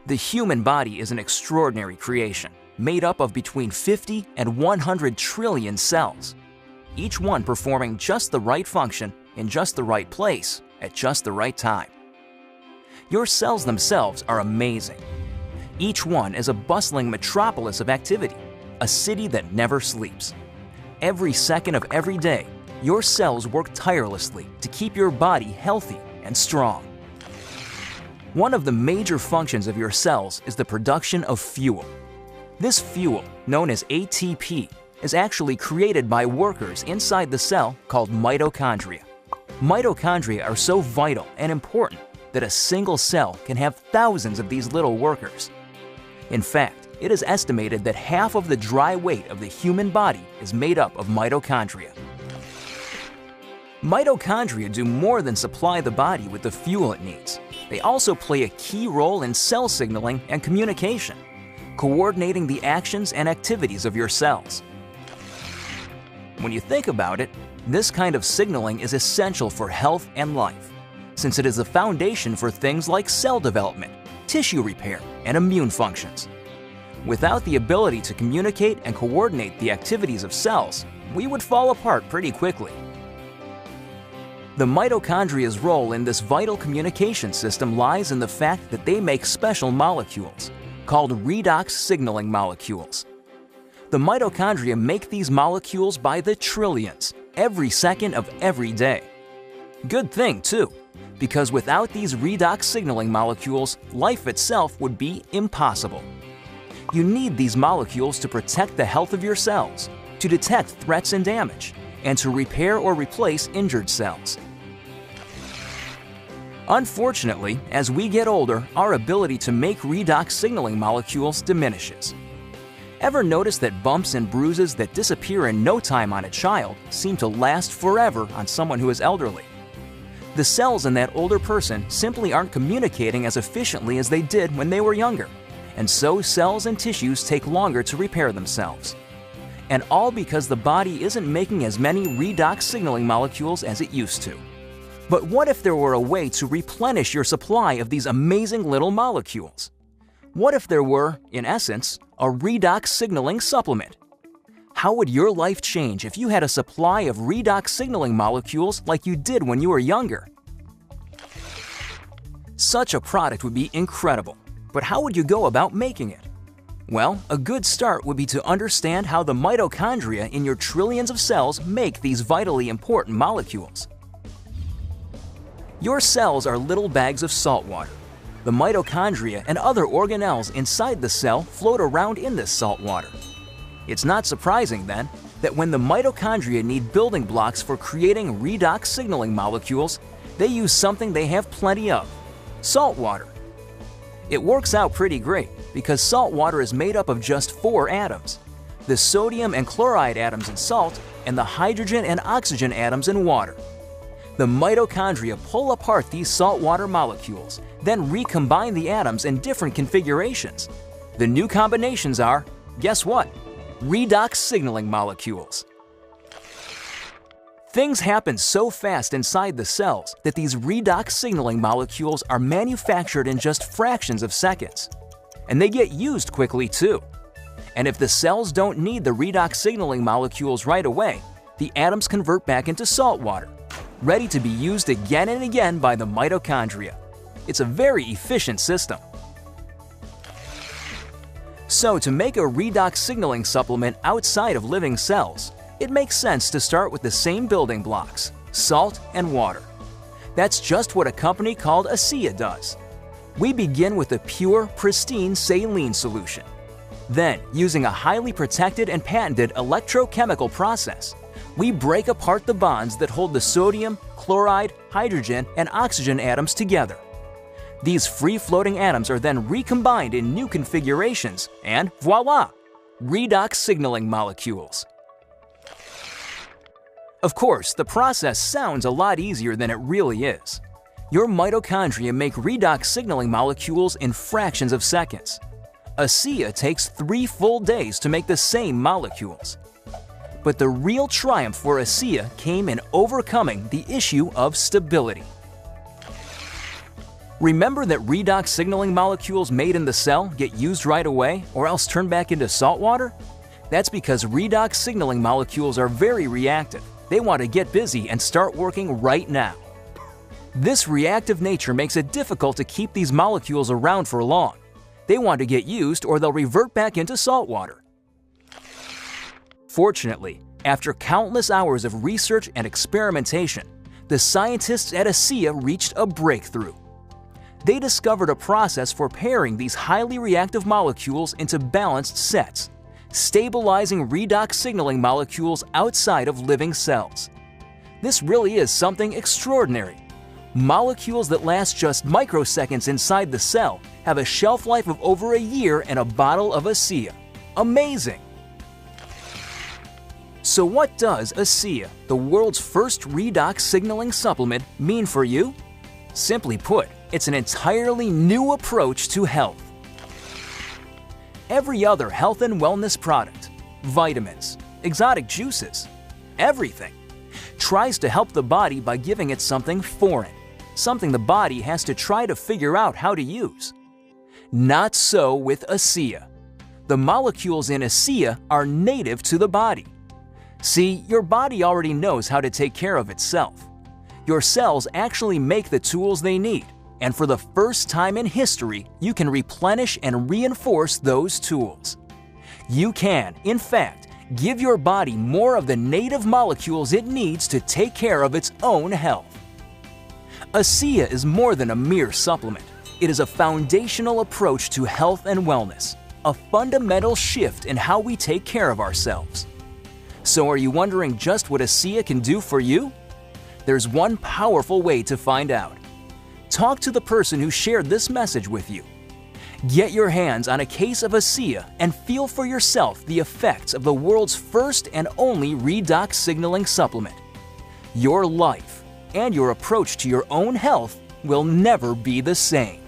The human body is an extraordinary creation, made up of between 50 and 100 trillion cells, each one performing just the right function in just the right place at just the right time. Your cells themselves are amazing. Each one is a bustling metropolis of activity, a city that never sleeps. Every second of every day, your cells work tirelessly to keep your body healthy and strong. One of the major functions of your cells is the production of fuel. This fuel, known as ATP, is actually created by workers inside the cell called mitochondria. Mitochondria are so vital and important that a single cell can have thousands of these little workers. In fact, it is estimated that half of the dry weight of the human body is made up of mitochondria. Mitochondria do more than supply the body with the fuel it needs. They also play a key role in cell signaling and communication, coordinating the actions and activities of your cells. When you think about it, this kind of signaling is essential for health and life, since it is the foundation for things like cell development, tissue repair, and immune functions. Without the ability to communicate and coordinate the activities of cells, we would fall apart pretty quickly. The mitochondria's role in this vital communication system lies in the fact that they make special molecules, called redox signaling molecules. The mitochondria make these molecules by the trillions, every second of every day. Good thing, too, because without these redox signaling molecules, life itself would be impossible. You need these molecules to protect the health of your cells, to detect threats and damage, and to repair or replace injured cells. Unfortunately, as we get older, our ability to make redox signaling molecules diminishes. Ever notice that bumps and bruises that disappear in no time on a child seem to last forever on someone who is elderly? The cells in that older person simply aren't communicating as efficiently as they did when they were younger, and so cells and tissues take longer to repair themselves. And all because the body isn't making as many redox signaling molecules as it used to. But what if there were a way to replenish your supply of these amazing little molecules? What if there were, in essence, a redox signaling supplement? How would your life change if you had a supply of redox signaling molecules like you did when you were younger? Such a product would be incredible, but how would you go about making it? Well, a good start would be to understand how the mitochondria in your trillions of cells make these vitally important molecules. Your cells are little bags of salt water. The mitochondria and other organelles inside the cell float around in this salt water. It's not surprising, then, that when the mitochondria need building blocks for creating redox signaling molecules, they use something they have plenty of: salt water. It works out pretty great because salt water is made up of just 4 atoms: the sodium and chloride atoms in salt and the hydrogen and oxygen atoms in water. The mitochondria pull apart these saltwater molecules, then recombine the atoms in different configurations. The new combinations are, guess what? Redox signaling molecules. Things happen so fast inside the cells that these redox signaling molecules are manufactured in just fractions of seconds. And they get used quickly too. And if the cells don't need the redox signaling molecules right away, the atoms convert back into salt water, ready to be used again and again by the mitochondria. It's a very efficient system. So to make a redox signaling supplement outside of living cells, it makes sense to start with the same building blocks: salt and water. That's just what a company called Asea does. We begin with a pure, pristine saline solution. Then, using a highly protected and patented electrochemical process, we break apart the bonds that hold the sodium, chloride, hydrogen, and oxygen atoms together. These free-floating atoms are then recombined in new configurations, and voila! Redox signaling molecules. Of course, the process sounds a lot easier than it really is. Your mitochondria make redox signaling molecules in fractions of seconds. Asea takes 3 full days to make the same molecules. But the real triumph for Asea came in overcoming the issue of stability. Remember that redox signaling molecules made in the cell get used right away or else turn back into salt water? That's because redox signaling molecules are very reactive. They want to get busy and start working right now. This reactive nature makes it difficult to keep these molecules around for long. They want to get used or they'll revert back into salt water. Fortunately, after countless hours of research and experimentation, the scientists at Asea reached a breakthrough. They discovered a process for pairing these highly reactive molecules into balanced sets, stabilizing redox signaling molecules outside of living cells. This really is something extraordinary. Molecules that last just microseconds inside the cell have a shelf life of over a year in a bottle of Asea. Amazing! So what does Asea, the world's first redox signaling supplement, mean for you? Simply put, it's an entirely new approach to health. Every other health and wellness product, vitamins, exotic juices, everything, tries to help the body by giving it something foreign, something the body has to try to figure out how to use. Not so with Asea. The molecules in Asea are native to the body. See, your body already knows how to take care of itself. Your cells actually make the tools they need, and for the first time in history, you can replenish and reinforce those tools. You can, in fact, give your body more of the native molecules it needs to take care of its own health. Asea is more than a mere supplement. It is a foundational approach to health and wellness, a fundamental shift in how we take care of ourselves. So are you wondering just what Asea can do for you? There's one powerful way to find out. Talk to the person who shared this message with you. Get your hands on a case of Asea and feel for yourself the effects of the world's first and only redox signaling supplement. Your life and your approach to your own health will never be the same.